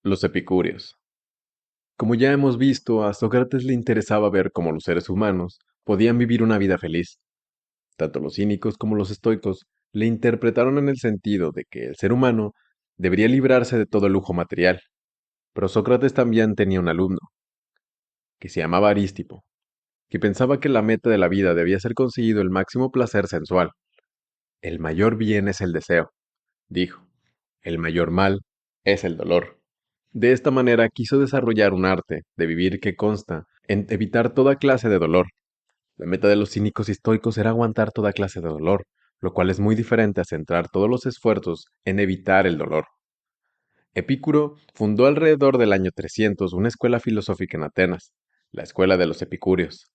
Los epicúreos. Como ya hemos visto, a Sócrates le interesaba ver cómo los seres humanos podían vivir una vida feliz. Tanto los cínicos como los estoicos le interpretaron en el sentido de que el ser humano debería librarse de todo lujo material. Pero Sócrates también tenía un alumno, que se llamaba Arístipo, que pensaba que la meta de la vida debía ser conseguido el máximo placer sensual. El mayor bien es el deseo, dijo. El mayor mal es el dolor. De esta manera quiso desarrollar un arte de vivir que consta en evitar toda clase de dolor. La meta de los cínicos y estoicos era aguantar toda clase de dolor, lo cual es muy diferente a centrar todos los esfuerzos en evitar el dolor. Epicuro fundó alrededor del año 300 una escuela filosófica en Atenas, la escuela de los epicúreos.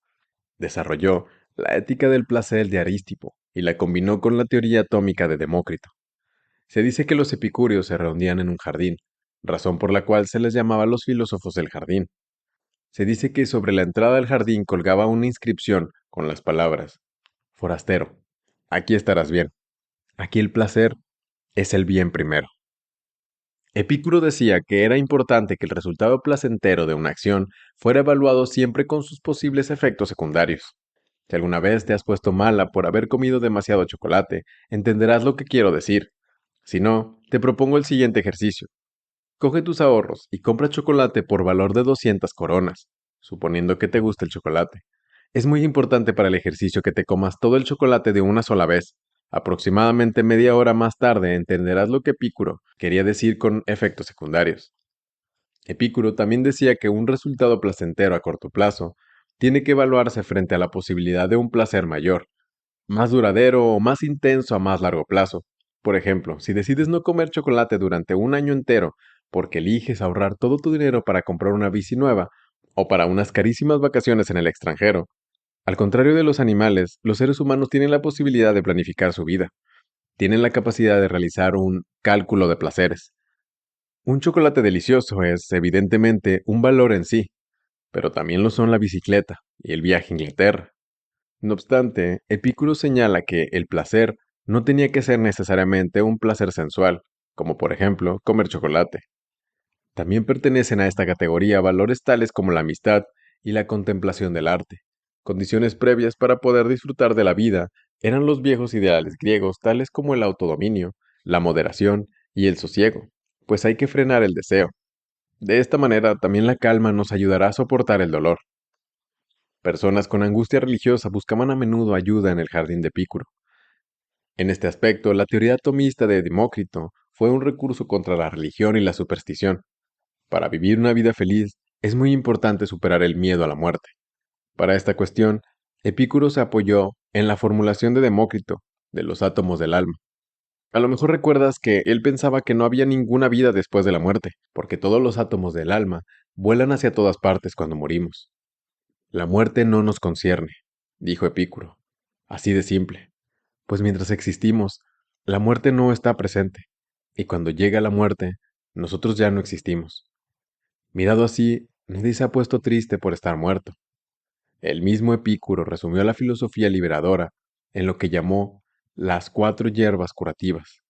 Desarrolló la ética del placer de Arístipo y la combinó con la teoría atómica de Demócrito. Se dice que los epicúreos se reunían en un jardín, razón por la cual se les llamaba los filósofos del jardín. Se dice que sobre la entrada del jardín colgaba una inscripción con las palabras: Forastero, aquí estarás bien. Aquí el placer es el bien primero. Epicuro decía que era importante que el resultado placentero de una acción fuera evaluado siempre con sus posibles efectos secundarios. Si alguna vez te has puesto mala por haber comido demasiado chocolate, entenderás lo que quiero decir. Si no, te propongo el siguiente ejercicio. Coge tus ahorros y compra chocolate por valor de 200 coronas, suponiendo que te guste el chocolate. Es muy importante para el ejercicio que te comas todo el chocolate de una sola vez. Aproximadamente media hora más tarde entenderás lo que Epicuro quería decir con efectos secundarios. Epicuro también decía que un resultado placentero a corto plazo tiene que evaluarse frente a la posibilidad de un placer mayor, más duradero o más intenso a más largo plazo. Por ejemplo, si decides no comer chocolate durante un año entero porque eliges ahorrar todo tu dinero para comprar una bici nueva o para unas carísimas vacaciones en el extranjero, al contrario de los animales, los seres humanos tienen la posibilidad de planificar su vida. Tienen la capacidad de realizar un cálculo de placeres. Un chocolate delicioso es, evidentemente, un valor en sí, pero también lo son la bicicleta y el viaje a Inglaterra. No obstante, Epicuro señala que el placer no tenía que ser necesariamente un placer sensual, como por ejemplo comer chocolate. También pertenecen a esta categoría valores tales como la amistad y la contemplación del arte. Condiciones previas para poder disfrutar de la vida eran los viejos ideales griegos tales como el autodominio, la moderación y el sosiego, pues hay que frenar el deseo. De esta manera también la calma nos ayudará a soportar el dolor. Personas con angustia religiosa buscaban a menudo ayuda en el jardín de Epicuro. En este aspecto, la teoría atomista de Demócrito fue un recurso contra la religión y la superstición. Para vivir una vida feliz, es muy importante superar el miedo a la muerte. Para esta cuestión, Epicuro se apoyó en la formulación de Demócrito, de los átomos del alma. A lo mejor recuerdas que él pensaba que no había ninguna vida después de la muerte, porque todos los átomos del alma vuelan hacia todas partes cuando morimos. La muerte no nos concierne, dijo Epicuro. Así de simple. Pues mientras existimos, la muerte no está presente, y cuando llega la muerte, nosotros ya no existimos. Mirado así, nadie se ha puesto triste por estar muerto. El mismo Epicuro resumió la filosofía liberadora en lo que llamó las cuatro hierbas curativas.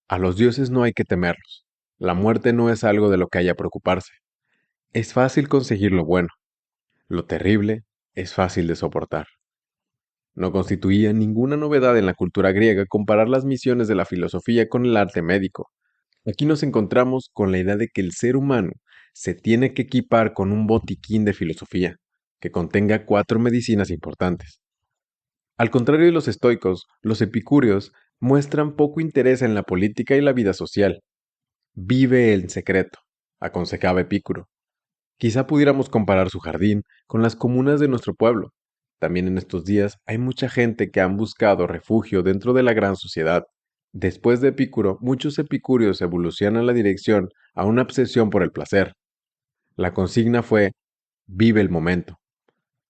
A los dioses no hay que temerlos. La muerte no es algo de lo que haya preocuparse. Es fácil conseguir lo bueno. Lo terrible es fácil de soportar. No constituía ninguna novedad en la cultura griega comparar las misiones de la filosofía con el arte médico. Aquí nos encontramos con la idea de que el ser humano se tiene que equipar con un botiquín de filosofía, que contenga cuatro medicinas importantes. Al contrario de los estoicos, los epicúreos muestran poco interés en la política y la vida social. Vive en secreto, aconsejaba Epicuro. Quizá pudiéramos comparar su jardín con las comunas de nuestro pueblo. También en estos días hay mucha gente que han buscado refugio dentro de la gran sociedad. Después de Epicuro, muchos epicúreos evolucionan la dirección a una obsesión por el placer. La consigna fue: vive el momento.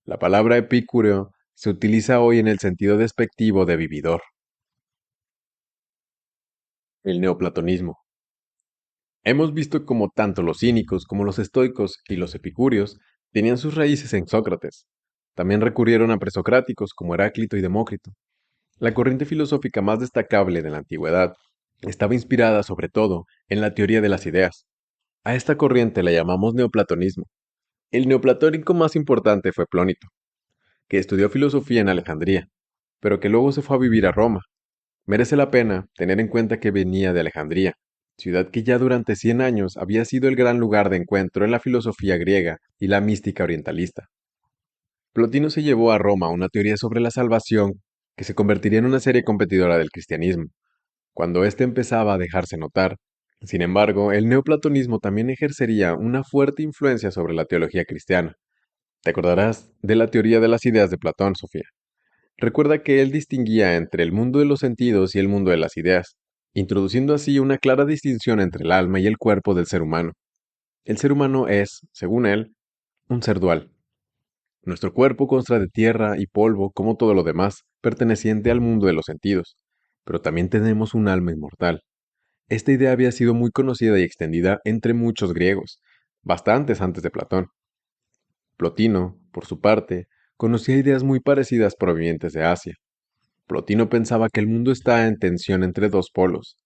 La palabra epicúreo se utiliza hoy en el sentido despectivo de vividor. El neoplatonismo. Hemos visto cómo tanto los cínicos como los estoicos y los epicúreos tenían sus raíces en Sócrates. También recurrieron a presocráticos como Heráclito y Demócrito. La corriente filosófica más destacable de la antigüedad estaba inspirada sobre todo en la teoría de las ideas. A esta corriente la llamamos neoplatonismo. El neoplatónico más importante fue Plónito, que estudió filosofía en Alejandría, pero que luego se fue a vivir a Roma. Merece la pena tener en cuenta que venía de Alejandría, ciudad que ya durante 100 años había sido el gran lugar de encuentro en la filosofía griega y la mística orientalista. Plotino se llevó a Roma una teoría sobre la salvación que se convertiría en una serie competidora del cristianismo, cuando éste empezaba a dejarse notar. Sin embargo, el neoplatonismo también ejercería una fuerte influencia sobre la teología cristiana. Te acordarás de la teoría de las ideas de Platón, Sofía. Recuerda que él distinguía entre el mundo de los sentidos y el mundo de las ideas, introduciendo así una clara distinción entre el alma y el cuerpo del ser humano. El ser humano es, según él, un ser dual. Nuestro cuerpo consta de tierra y polvo como todo lo demás, perteneciente al mundo de los sentidos, pero también tenemos un alma inmortal. Esta idea había sido muy conocida y extendida entre muchos griegos, bastantes antes de Platón. Plotino, por su parte, conocía ideas muy parecidas provenientes de Asia. Plotino pensaba que el mundo está en tensión entre dos polos.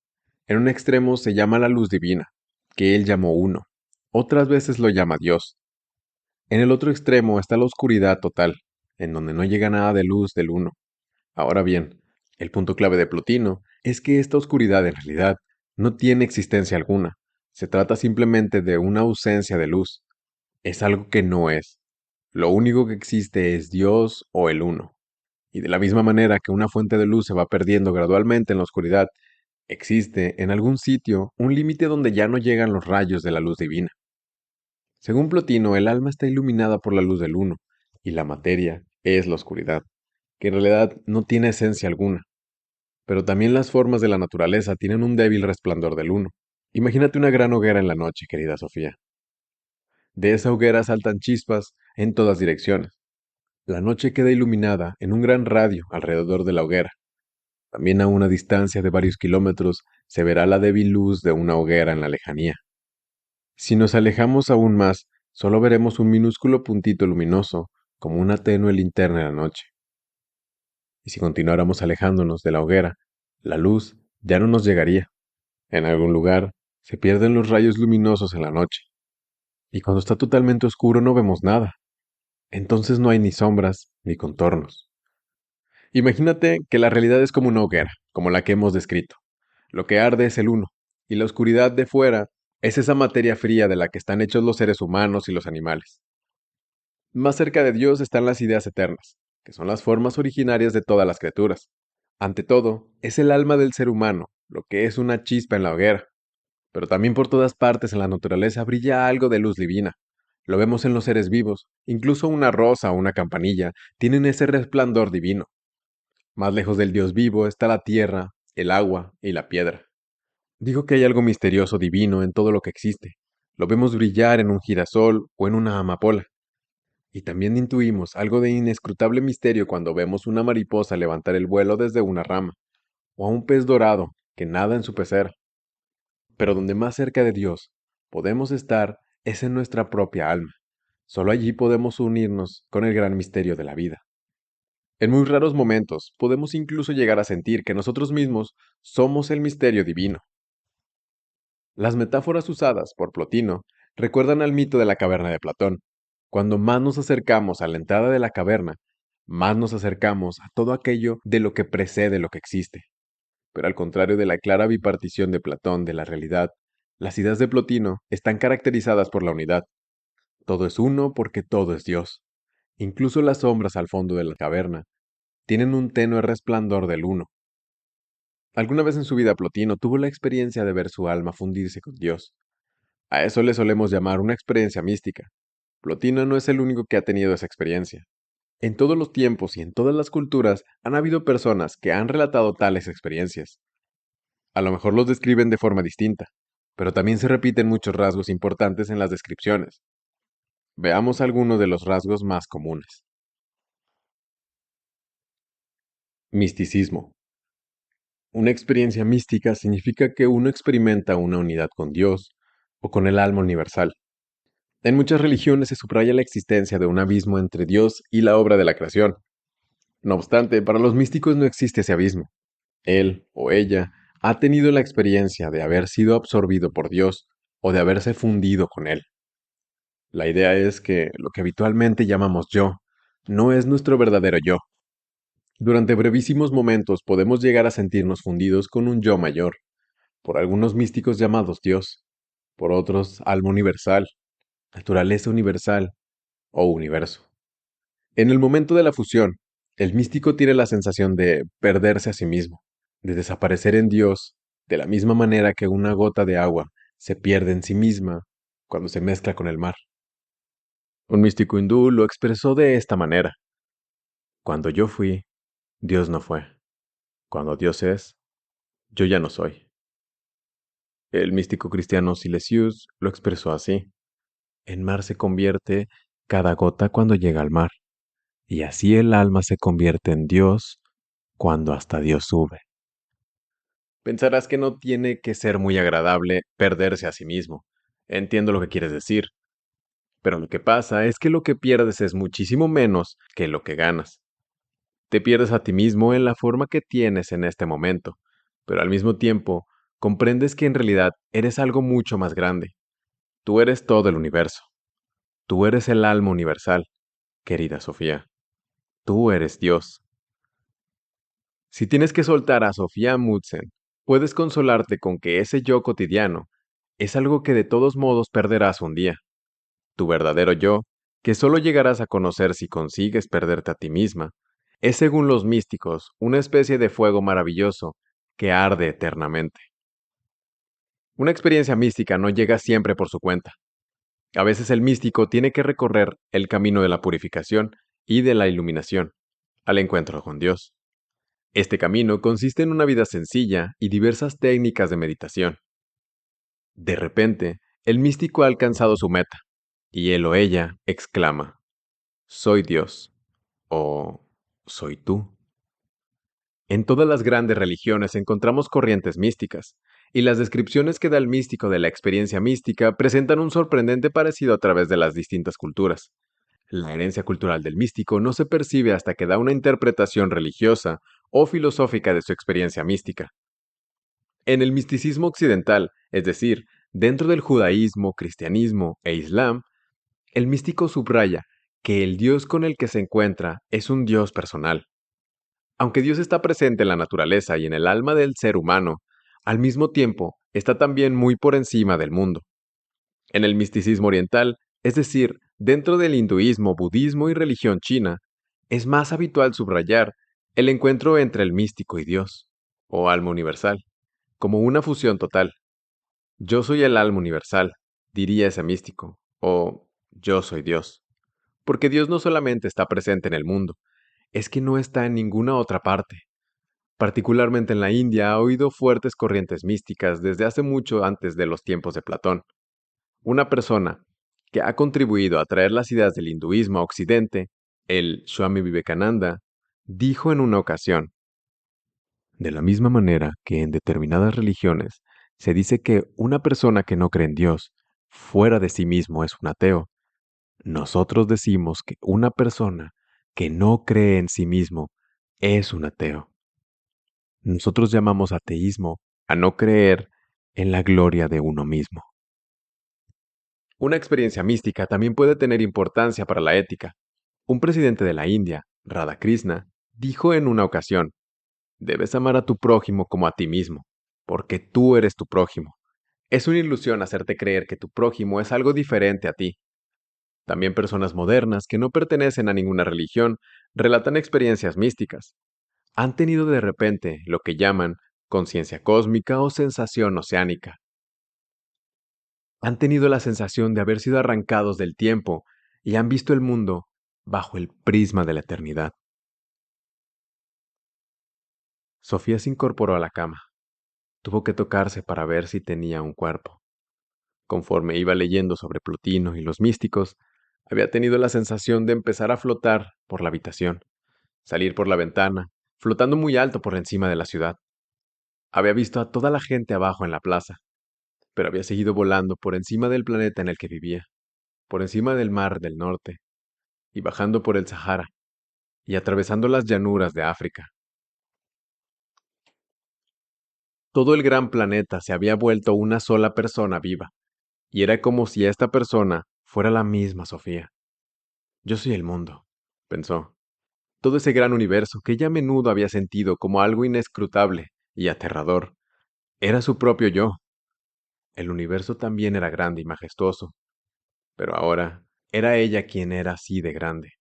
En un extremo se llama la luz divina, que él llamó uno. Otras veces lo llama Dios. En el otro extremo está la oscuridad total, en donde no llega nada de luz del uno. Ahora bien, el punto clave de Plotino es que esta oscuridad en realidad no tiene existencia alguna. Se trata simplemente de una ausencia de luz. Es algo que no es. Lo único que existe es Dios o el uno. Y de la misma manera que una fuente de luz se va perdiendo gradualmente en la oscuridad, existe en algún sitio un límite donde ya no llegan los rayos de la luz divina. Según Plotino, el alma está iluminada por la luz del uno, y la materia es la oscuridad, que en realidad no tiene esencia alguna. Pero también las formas de la naturaleza tienen un débil resplandor del uno. Imagínate una gran hoguera en la noche, querida Sofía. De esa hoguera saltan chispas en todas direcciones. La noche queda iluminada en un gran radio alrededor de la hoguera. También a una distancia de varios kilómetros se verá la débil luz de una hoguera en la lejanía. Si nos alejamos aún más, solo veremos un minúsculo puntito luminoso, como una tenue linterna en la noche. Y si continuáramos alejándonos de la hoguera, la luz ya no nos llegaría. En algún lugar se pierden los rayos luminosos en la noche. Y cuando está totalmente oscuro no vemos nada. Entonces no hay ni sombras ni contornos. Imagínate que la realidad es como una hoguera, como la que hemos descrito. Lo que arde es el uno, y la oscuridad de fuera es esa materia fría de la que están hechos los seres humanos y los animales. Más cerca de Dios están las ideas eternas, que son las formas originarias de todas las criaturas. Ante todo, es el alma del ser humano, lo que es una chispa en la hoguera. Pero también por todas partes en la naturaleza brilla algo de luz divina. Lo vemos en los seres vivos, incluso una rosa o una campanilla tienen ese resplandor divino. Más lejos del Dios vivo está la tierra, el agua y la piedra. Digo que hay algo misterioso divino en todo lo que existe. Lo vemos brillar en un girasol o en una amapola. Y también intuimos algo de inescrutable misterio cuando vemos una mariposa levantar el vuelo desde una rama, o a un pez dorado que nada en su pecera. Pero donde más cerca de Dios podemos estar es en nuestra propia alma. Solo allí podemos unirnos con el gran misterio de la vida. En muy raros momentos podemos incluso llegar a sentir que nosotros mismos somos el misterio divino. Las metáforas usadas por Plotino recuerdan al mito de la caverna de Platón. Cuando más nos acercamos a la entrada de la caverna, más nos acercamos a todo aquello de lo que precede lo que existe. Pero al contrario de la clara bipartición de Platón de la realidad, las ideas de Plotino están caracterizadas por la unidad. Todo es uno porque todo es Dios. Incluso las sombras al fondo de la caverna tienen un tenue resplandor del uno. Alguna vez en su vida Plotino tuvo la experiencia de ver su alma fundirse con Dios. A eso le solemos llamar una experiencia mística. Plotino no es el único que ha tenido esa experiencia. En todos los tiempos y en todas las culturas han habido personas que han relatado tales experiencias. A lo mejor los describen de forma distinta, pero también se repiten muchos rasgos importantes en las descripciones. Veamos algunos de los rasgos más comunes. Misticismo. Una experiencia mística significa que uno experimenta una unidad con Dios o con el alma universal. En muchas religiones se subraya la existencia de un abismo entre Dios y la obra de la creación. No obstante, para los místicos no existe ese abismo. Él o ella ha tenido la experiencia de haber sido absorbido por Dios o de haberse fundido con él. La idea es que lo que habitualmente llamamos yo no es nuestro verdadero yo. Durante brevísimos momentos podemos llegar a sentirnos fundidos con un yo mayor, por algunos místicos llamados Dios, por otros alma universal, naturaleza universal o universo. En el momento de la fusión, el místico tiene la sensación de perderse a sí mismo, de desaparecer en Dios, de la misma manera que una gota de agua se pierde en sí misma cuando se mezcla con el mar. Un místico hindú lo expresó de esta manera: cuando yo fui, Dios no fue. Cuando Dios es, yo ya no soy. El místico cristiano Silesius lo expresó así: en mar se convierte cada gota cuando llega al mar, y así el alma se convierte en Dios cuando hasta Dios sube. Pensarás que no tiene que ser muy agradable perderse a sí mismo. Entiendo lo que quieres decir, pero lo que pasa es que lo que pierdes es muchísimo menos que lo que ganas. Te pierdes a ti mismo en la forma que tienes en este momento, pero al mismo tiempo comprendes que en realidad eres algo mucho más grande. Tú eres todo el universo. Tú eres el alma universal, querida Sofía. Tú eres Dios. Si tienes que soltar a Sofía Mudsen, puedes consolarte con que ese yo cotidiano es algo que de todos modos perderás un día. Tu verdadero yo, que solo llegarás a conocer si consigues perderte a ti misma, es, según los místicos, una especie de fuego maravilloso que arde eternamente. Una experiencia mística no llega siempre por su cuenta. A veces el místico tiene que recorrer el camino de la purificación y de la iluminación, al encuentro con Dios. Este camino consiste en una vida sencilla y diversas técnicas de meditación. De repente, el místico ha alcanzado su meta, y él o ella exclama: soy Dios, o soy tú. En todas las grandes religiones encontramos corrientes místicas, y las descripciones que da el místico de la experiencia mística presentan un sorprendente parecido a través de las distintas culturas. La herencia cultural del místico no se percibe hasta que da una interpretación religiosa o filosófica de su experiencia mística. En el misticismo occidental, es decir, dentro del judaísmo, cristianismo e islam, el místico subraya que el Dios con el que se encuentra es un Dios personal. Aunque Dios está presente en la naturaleza y en el alma del ser humano, al mismo tiempo está también muy por encima del mundo. En el misticismo oriental, es decir, dentro del hinduismo, budismo y religión china, es más habitual subrayar el encuentro entre el místico y Dios, o alma universal, como una fusión total. Yo soy el alma universal, diría ese místico, o yo soy Dios. Porque Dios no solamente está presente en el mundo, es que no está en ninguna otra parte. Particularmente en la India ha oído fuertes corrientes místicas desde hace mucho antes de los tiempos de Platón. Una persona que ha contribuido a traer las ideas del hinduismo a Occidente, el Swami Vivekananda, dijo en una ocasión: de la misma manera que en determinadas religiones se dice que una persona que no cree en Dios, fuera de sí mismo, es un ateo, nosotros decimos que una persona que no cree en sí mismo es un ateo. Nosotros llamamos ateísmo a no creer en la gloria de uno mismo. Una experiencia mística también puede tener importancia para la ética. Un presidente de la India, Radhakrishna, dijo en una ocasión: debes amar a tu prójimo como a ti mismo, porque tú eres tu prójimo. Es una ilusión hacerte creer que tu prójimo es algo diferente a ti. También personas modernas que no pertenecen a ninguna religión relatan experiencias místicas. Han tenido de repente lo que llaman conciencia cósmica o sensación oceánica. Han tenido la sensación de haber sido arrancados del tiempo y han visto el mundo bajo el prisma de la eternidad. Sofía se incorporó a la cama. Tuvo que tocarse para ver si tenía un cuerpo. Conforme iba leyendo sobre Plotino y los místicos, había tenido la sensación de empezar a flotar por la habitación, salir por la ventana, flotando muy alto por encima de la ciudad. Había visto a toda la gente abajo en la plaza, pero había seguido volando por encima del planeta en el que vivía, por encima del mar del norte, y bajando por el Sahara, y atravesando las llanuras de África. Todo el gran planeta se había vuelto una sola persona viva, Y era como si esta persona fuera la misma Sofía. Yo soy el mundo, pensó. Todo ese gran universo que ella a menudo había sentido como algo inescrutable y aterrador, era su propio yo. El universo también era grande y majestuoso, pero ahora era ella quien era así de grande.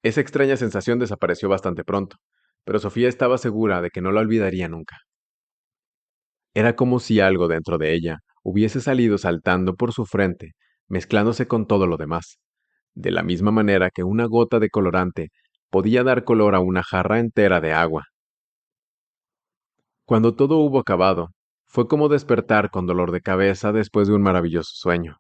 Esa extraña sensación desapareció bastante pronto, pero Sofía estaba segura de que no la olvidaría nunca. Era como si algo dentro de ella hubiese salido saltando por su frente, mezclándose con todo lo demás, de la misma manera que una gota de colorante podía dar color a una jarra entera de agua. Cuando todo hubo acabado, fue como despertar con dolor de cabeza después de un maravilloso sueño.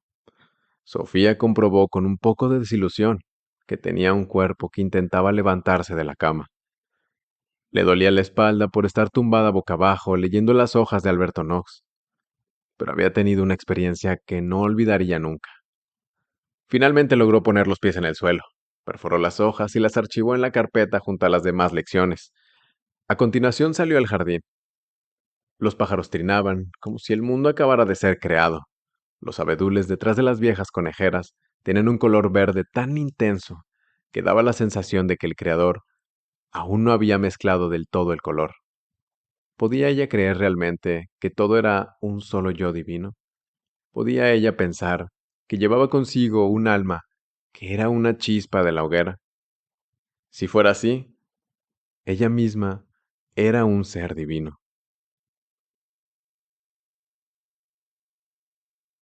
Sofía comprobó con un poco de desilusión que tenía un cuerpo que intentaba levantarse de la cama. Le dolía la espalda por estar tumbada boca abajo leyendo las hojas de Alberto Knox, pero había tenido una experiencia que no olvidaría nunca. Finalmente logró poner los pies en el suelo, perforó las hojas y las archivó en la carpeta junto a las demás lecciones. A continuación salió al jardín. Los pájaros trinaban, como si el mundo acabara de ser creado. Los abedules detrás de las viejas conejeras tenían un color verde tan intenso que daba la sensación de que el Creador aún no había mezclado del todo el color. ¿Podía ella creer realmente que todo era un solo yo divino? ¿Podía ella pensar que llevaba consigo un alma que era una chispa de la hoguera? Si fuera así, ella misma era un ser divino.